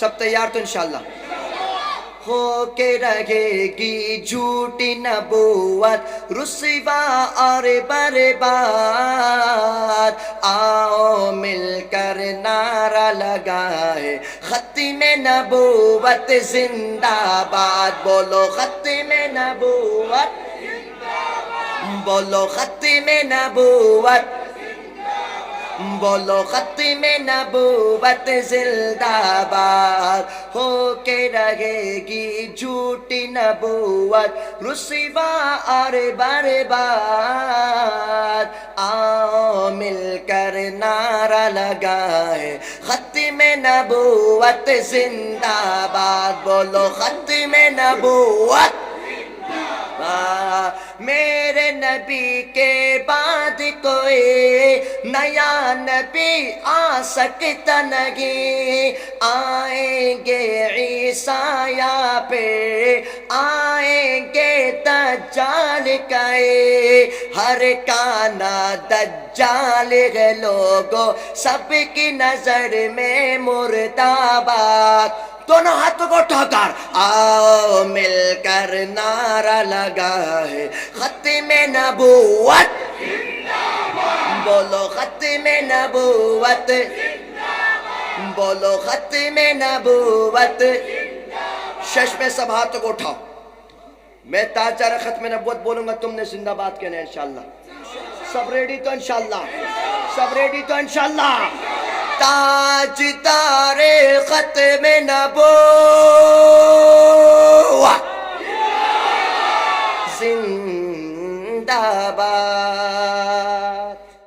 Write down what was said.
सब तैयार तो इंशाल्लाह हो के रहेगी झूठी नबूवत रुसवा और बर्बाद। आओ मिलकर नारा लगाए खत्मे नबूवत जिंदाबाद। बोलो खत्मे नबूवत, बोलो खत्मे नबूवत, बोलो खत्मे नबूवत जिंदाबाद। हो के रहेगी झूठी नबूवत रुसवा और बर्बाद। आओ मिलकर नारा लगाए खत्मे नबूवत जिंदाबाद। बोलो खत्मे नबूवत। मेरे नबी के बाद कोई नया नबी आ सकता नहीं। आएंगे ईसाया पे आएंगे दज्जाल कए हर काना दज्जाल है लोगों सबकी नजर में मुर्दाबाद। दोनों हाथों को उठाकर आओ मिलकर नारा लगाए खत्मे नबूवत। बोलो खत्मे नबूवत, बोलो खत्मे नबूवत। शश में सब हाथों को उठाओ। मैं ताजदार खत्मे नबूवत बोलूंगा, तुमने जिंदाबाद कहना है इंशाल्लाह। सब रेडी तो इंशाल्लाह, सब रेडी तो इंशाल्लाह। ताजदारे खत्मे नबूवत